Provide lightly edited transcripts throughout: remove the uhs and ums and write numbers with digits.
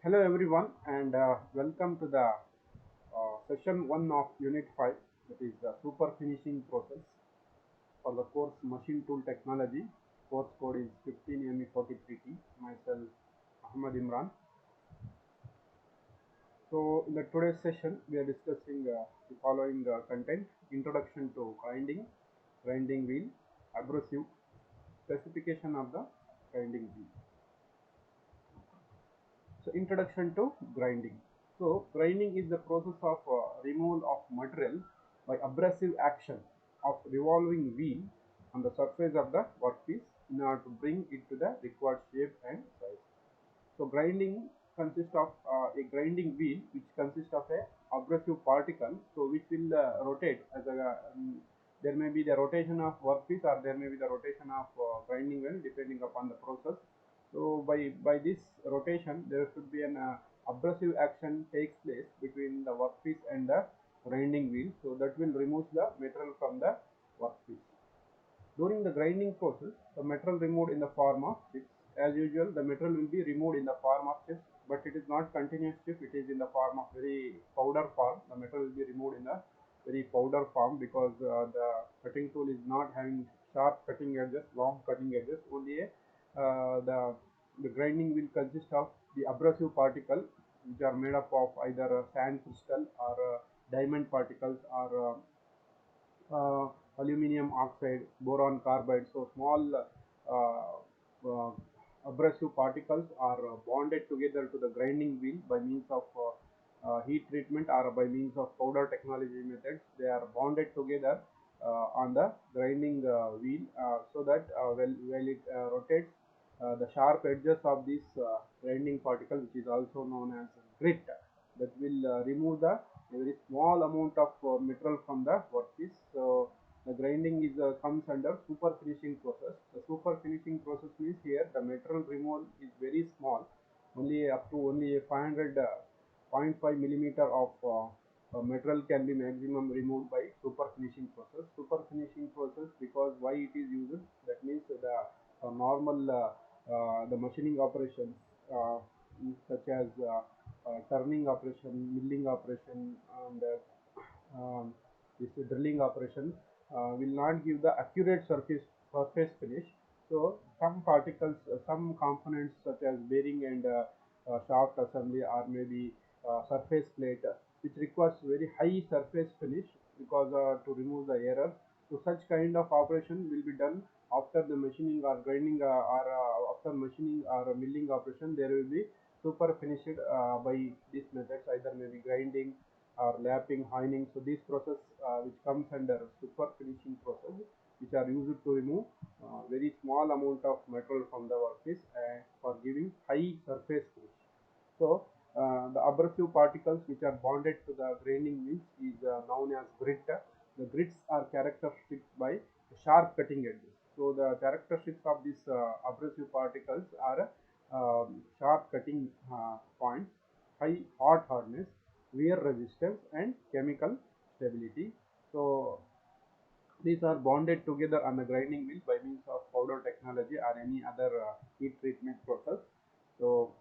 Hello everyone and welcome to the session 1 of Unit 5, that is the super finishing process for the course Machine Tool Technology. Course code is 15ME43T. Myself Ahmad Imran. So in the today's session we are discussing the following content: introduction to grinding, grinding wheel, abrasive, specification of the grinding wheel. So introduction to grinding. So grinding is the process of removal of material by abrasive action of revolving wheel on the surface of the workpiece in order to bring it to the required shape and size. So grinding consists of a grinding wheel which consists of a abrasive particle, so which will rotate as a there may be the rotation of workpiece or there may be the rotation of grinding wheel depending upon the process. So by this rotation there should be an abrasive action takes place between the workpiece and the grinding wheel, so that will remove the material from the workpiece. During the grinding process, the metal removed in the form of chips. As usual, the metal will be removed in the form of chips, but it is not continuous chip. It is in the form of very powder form. The metal will be removed in a very powder form because the cutting tool is not having sharp cutting edges, long cutting edges. Only the grinding will consist of the abrasive particles, which are made up of either sand crystal or diamond particles or uh, aluminum oxide, boron carbide. So small uh, abrasive particles are bonded together to the grinding wheel by means of heat treatment or by means of powder technology methods. They are bonded together on the grinding wheel so that while it rotates, the sharp edges of this grinding particle, which is also known as grit, that will remove the very small amount of metal from the workpiece. So the grinding is comes under super finishing process. The super finishing process means here the metal removal is very small, only up to only 500 0.5 millimeter of material can be maximum removed by super finishing process. Super finishing process, because why it is used, that means the normal the machining operations such as turning operation, milling operation, and this drilling operation will not give the accurate surface finish. So some particles, some components such as bearing and shaft assembly, or maybe surface plate, which requires very high surface finish because to remove the error. So such kind of operation will be done after the machining or grinding or after machining or milling operation. There will be super finished by these methods, either maybe grinding or lapping, honing. So this process which comes under super finishing process, which are used to remove very small amount of metal from the workpiece for giving high surface finish. So the abrasive particles which are bonded to the grinding wheels is known as grit. The grits are characterized by sharp cutting edges. So the characteristics of these abrasive particles are sharp cutting points, high hot hardness, wear resistance, and chemical stability. So these are bonded together on the grinding wheel by means of powder technology or any other heat treatment process. So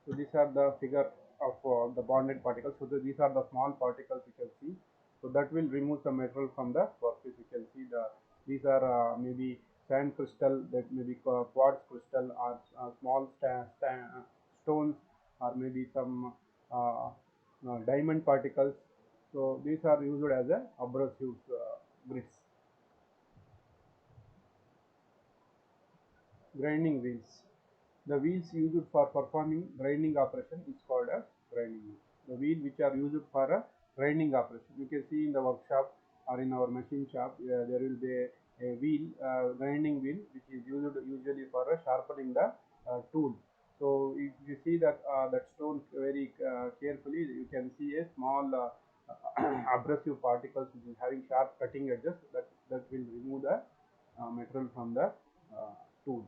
these are the figure of the bonded particles. So these are the small particles you can see. So that will remove the metal from the workpiece. You can see these are maybe sand crystal, that may be quartz crystal, or small stones, or maybe some diamond particles. So these are used as a abrasive grits. Grinding wheels. The wheels used for performing grinding operation is called as grinding wheel. The wheel which are used for a grinding operation. You can see in the workshop or in our machine shop, there will be a wheel, grinding wheel, which is used usually for sharpening the tool. So if you see that stone very carefully, you can see a small abrasive particles which is having sharp cutting edges, that will remove the material from the tool.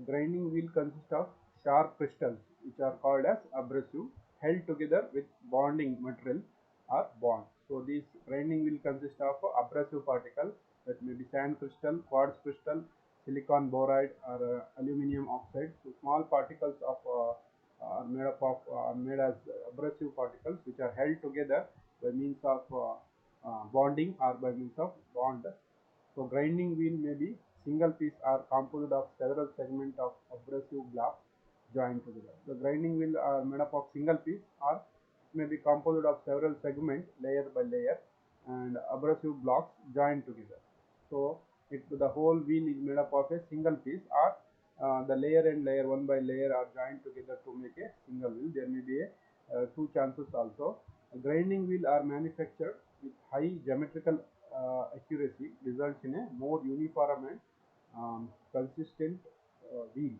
Grinding wheel consists of sharp crystals, which are called as abrasive, held together with bonding material or bond. So this grinding wheel consists of abrasive particle, that may be sand crystal, quartz crystal, silicon boride, or aluminum oxide. So small particles of are made as abrasive particles which are held together by means of bonding or by means of bond. So grinding wheel may be single piece or composed of several segments of abrasive blocks joined together. The grinding wheel are made up of single piece or may be composed of several segments layer by layer and abrasive blocks joined together. So the whole wheel is made up of a single piece or the layer and layer one by layer are joined together to make a single wheel. There may be a two chances also. A grinding wheel are manufactured with high geometrical accuracy, results in a more uniform and consistent wheel.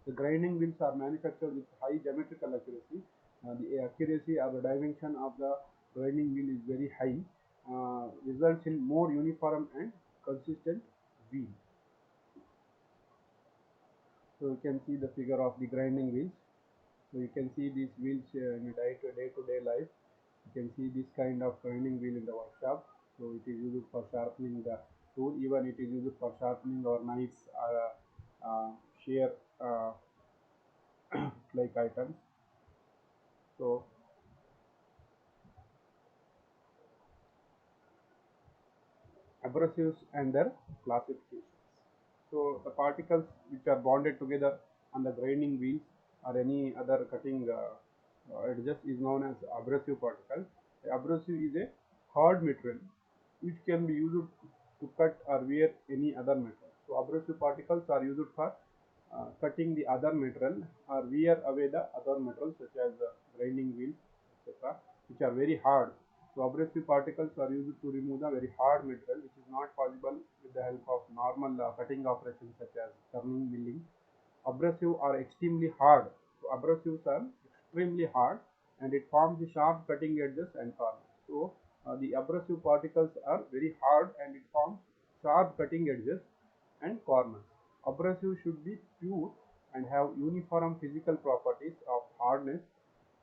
The grinding wheels are manufactured with high geometrical accuracy. The accuracy or the dimension of the grinding wheel is very high, results in more uniform and consistent wheel. So you can see the figure of the grinding wheels. So you can see these wheels in a day-to-day life. You can see this kind of grinding wheel in the workshop. So it is used for sharpening the tool. Even it is used for sharpening our knives or shear like items. So abrasives and their classifications. So the particles which are bonded together on the grinding wheels or any other cutting edges is known as abrasive particle. Abrasive is a hard material which can be used to cut or wear any other metal. So abrasive particles are used for cutting the other material or wear away the other metals such as grinding wheels, etc., which are very hard. So abrasive particles are used to remove the very hard material which is not possible with the help of normal cutting operations such as turning, milling. Abrasive are extremely hard. So abrasives are extremely hard and it forms the sharp cutting edges and corners. So the abrasive particles are very hard and it forms sharp cutting edges and corners. Abrasive should be pure and have uniform physical properties of hardness,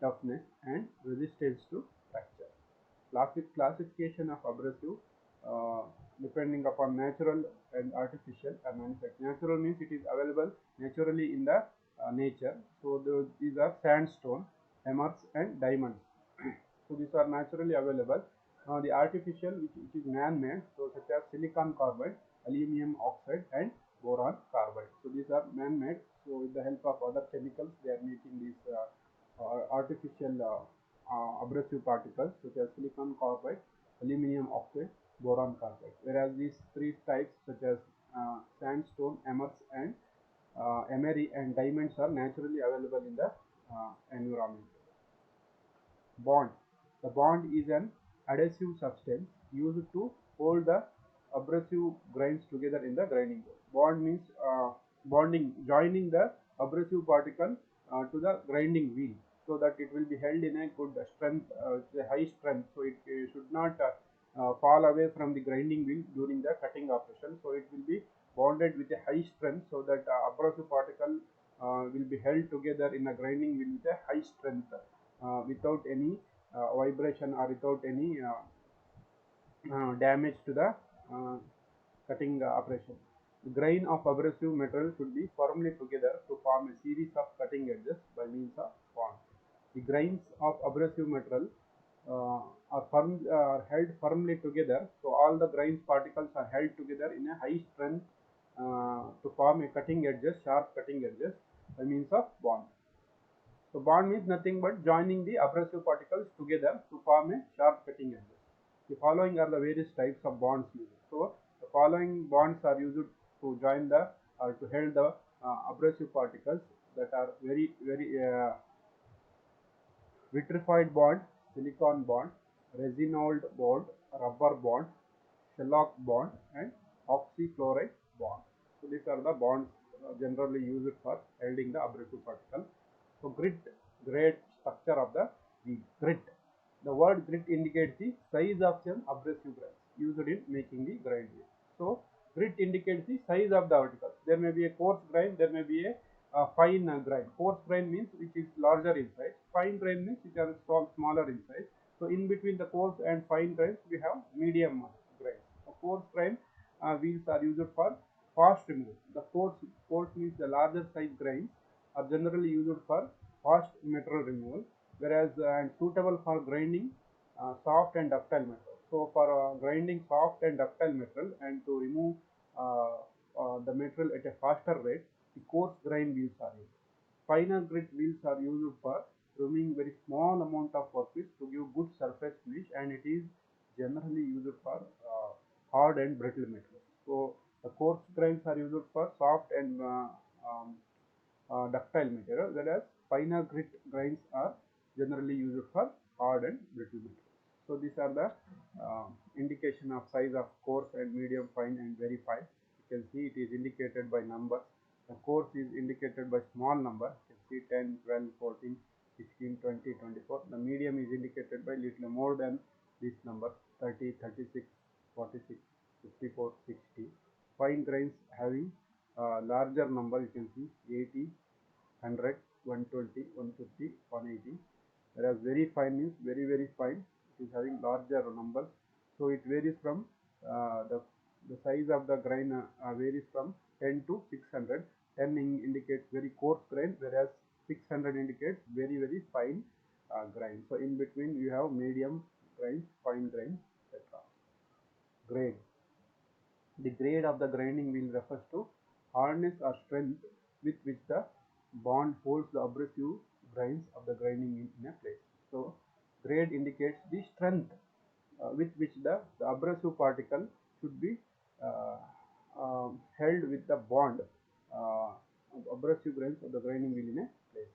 toughness and resistance to fracture. Classification of abrasive depending upon natural and artificial manufacturing. Natural means it is available naturally in the nature. So these are sandstone, emeralds and diamonds. So these are naturally available. The artificial which is man-made, so such as silicon carbide, aluminum oxide and boron carbide. So these are man-made. So with the help of other chemicals they are making these artificial abrasive particles such as silicon carbide, aluminum oxide, boron carbide. Whereas these three types such as sandstone, emeralds and emery and diamonds are naturally available in the environment. Bond. The bond is an adhesive substance used to hold the abrasive grains together in the grinding board. Bond means bonding, joining the abrasive particle to the grinding wheel so that it will be held in a good strength, a high strength. So it should not fall away from the grinding wheel during the cutting operation. So it will be bonded with a high strength so that abrasive particle will be held together in a grinding wheel with a high strength without any vibration or without any damage to the cutting operation. The grain of abrasive metal should be firmly together to form a series of cutting edges by means of bond. The grains of abrasive metal are held firmly together. So all the grains particles are held together in a high strength to form a cutting edges, sharp cutting edges by means of bond. So bond means nothing but joining the abrasive particles together to form a sharp cutting edges. The following are the various types of bonds used. So the following bonds are used to join the or to hold the abrasive particles that are very vitrified bond, silicon bond, resinol bond, rubber bond, shellac bond and oxychloride bond. So these are the bonds generally used for holding the abrasive particle. So grade structure of the grit. The word grit indicates the size of some abrasive grains used in making the grind wheel. So grit indicates the size of the particles. There may be a coarse grain, there may be a fine grain. Coarse grain means which is larger in size. Fine grain means which are smaller in size. So in between the coarse and fine grains we have medium grains. A coarse grain wheels are used for fast removal. The coarse means the larger size grains are generally used for fast metal removal, whereas and suitable for grinding soft and ductile metal. So for grinding soft and ductile metal and to remove uh, the metal at a faster rate, the coarse grind wheels are used. Finer grit wheels are used for removing very small amount of workpiece to give good surface finish, and it is generally used for hard and brittle metals. So the coarse grinds are used for soft and um, ductile material, whereas finer grit grinds are generally used for hard and brittle materials. So these are the indication of size of coarse and medium, fine and very fine. You can see it is indicated by numbers. The coarse is indicated by small number. You can see 10, 12, 14, 16, 20, 24. The medium is indicated by little more than this number, 30, 36, 46, 54, 60. Fine grains having larger number, you can see 80, 100, 120, 150, 180. Whereas very fine means very very fine. It is having larger numbers. So it varies from the size of the grain varies from 10 to 600. 10 indicates very coarse grain, whereas 600 indicates very very fine grain. So in between you have medium grains, fine grains, etc. Grade. The grade of the grinding wheel refers to hardness or strength with which the bond holds the abrasive grains of the grinding wheel in a place. So, grade indicates the strength with which the abrasive particle should be uh, held with the bond uh, abrasive grains of the grinding wheel in a place.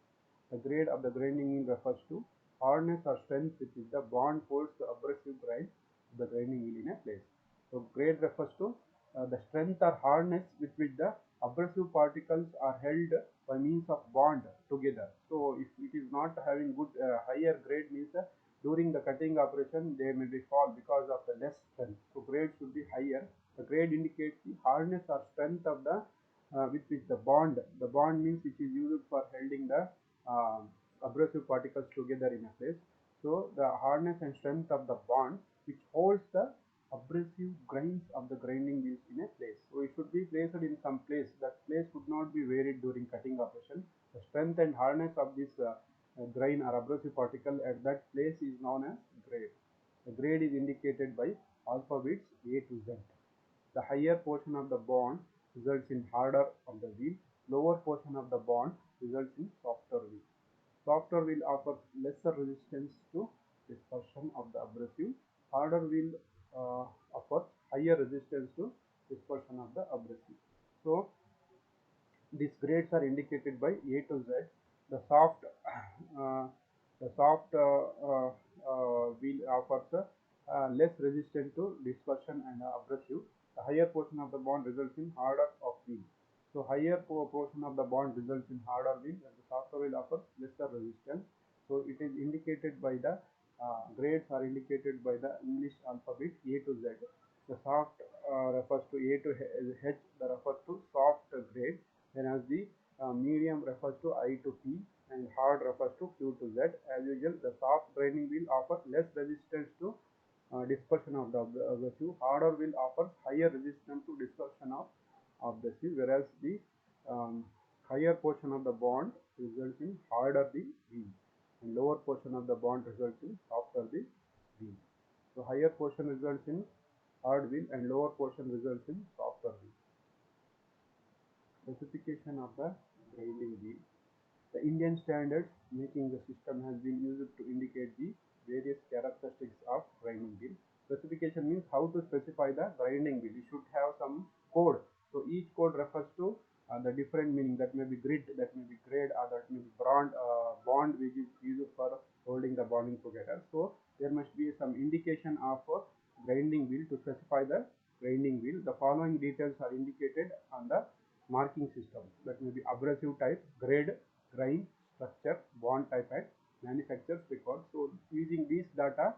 The grade of the grinding wheel refers to hardness or strength with which the bond holds the abrasive grains of the grinding wheel in a place. So, grade refers to the strength or hardness with which the abrasive particles are held by means of bond together. So, if it is not having good higher grade means during the cutting operation they may be fall because of the less strength. So, grade should be higher. The grade indicates the hardness or strength of the with which the bond means which is used for holding the uh, abrasive particles together in a place. So, the hardness and strength of the bond which holds the abrasive grains of the grinding wheels in a place. So it should be placed in some place. That place should not be varied during cutting operation. The strength and hardness of this grain or abrasive particle at that place is known as grade. The grade is indicated by alphabets A to Z. The higher portion of the bond results in harder of the wheel. Lower portion of the bond results in softer wheel. Softer wheel offers lesser resistance to dispersion of the abrasive. Harder wheel offers higher resistance to dispersion of the abrasive. So these grades are indicated by A to Z. The soft, uh, the soft wheel offers less resistant to dispersion and abrasive. The higher portion of the bond results in harder of wheel. So higher portion of the bond results in harder wheel, and the softer wheel offers lesser resistance. So it is indicated by the grades are indicated by the English alphabet A to Z. The soft refers to A to H, that refers to soft grade, whereas the medium refers to I to P and hard refers to Q to Z. As usual, the soft grinding wheel offers less resistance to dispersion of the abrasive. Harder wheel offers higher resistance to dispersion of abrasive, whereas the um, higher portion of the bond results in harder the wheel, and lower portion of the bond results in softer the wheel. So higher portion results in hard wheel and lower portion results in softer wheel. Specification of the grinding wheel. The Indian standards making the system has been used to indicate the various characteristics of grinding wheel. Specification means how to specify the grinding wheel. You should have some code. So each code refers to the different meaning. That may be grid, that may be grade, or that may be bond which is used for holding the bonding together. So there must be some indication of grinding wheel to specify the grinding wheel. The following details are indicated on the marking system. That may be abrasive type, grade, grind, structure, bond type and manufacturer's record. So using these data,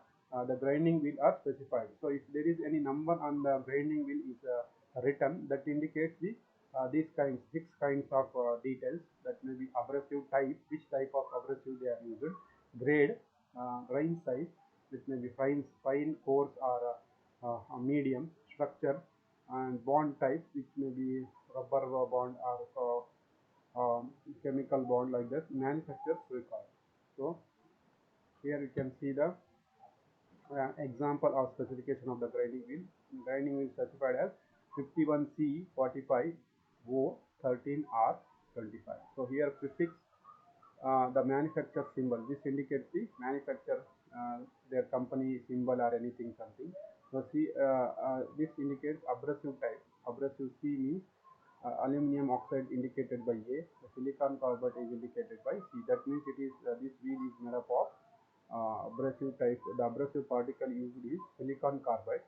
the grinding wheel are specified. So if there is any number on the grinding wheel is written, that indicates the these kinds, 6 kinds of details. That may be abrasive type, which type of abrasive they are used, grade, grind size, which may be fine, coarse or medium, structure, and bond type, which may be rubber bond or chemical bond like that, manufacturer's record. So here you can see the example or specification of the grinding wheel. Grinding wheel certified as 51C 45 O 13R 25. So here prefix the manufacturer symbol. This indicates the manufacturer, their company symbol or anything something. So see, this indicates abrasive type. Abrasive C means aluminum oxide indicated by A. The silicon carbide is indicated by C. That means it is this wheel is made up of abrasive type. The abrasive particle used is silicon carbide.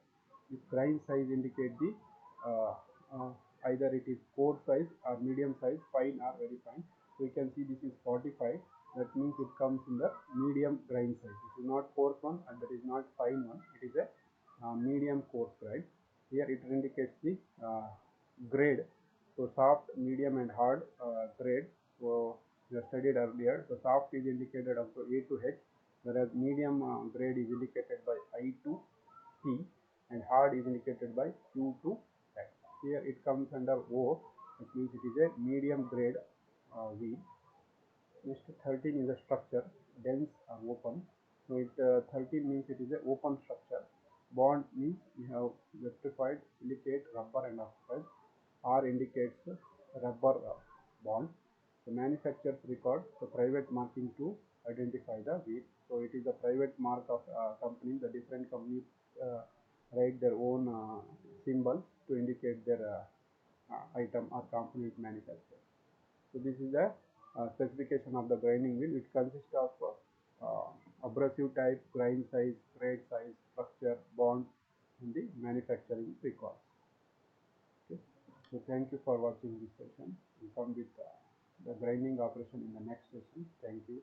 This grind size indicate the uh, uh, either it is coarse size or medium size, fine or very fine. So you can see this is 45. That means it comes in the medium grind size. It is not coarse one and that is not fine one. It is a medium coarse grind. Here it indicates the grade. So soft, medium and hard grade. So we have studied earlier. So soft is indicated up to A to H, whereas medium grade is indicated by I to C, and hard is indicated by Q to X. Here it comes under O, which means it is a medium grade wheel. Next 13 is a structure, dense or open. So it 13 means it is a open structure. Bond means we have electrified silicate, rubber and oxide. R indicates rubber bond. The manufacturer's record, the private marking to identify the wheel. So it is a private mark of company. The different companies write their own symbol to indicate their item or component manufacturer. So this is the specification of the grinding wheel. It consists of abrasive type, grind size, grade size, structure, bond, and the manufacturing record. Okay. So thank you for watching this session. We come with the grinding operation in the next session. Thank you.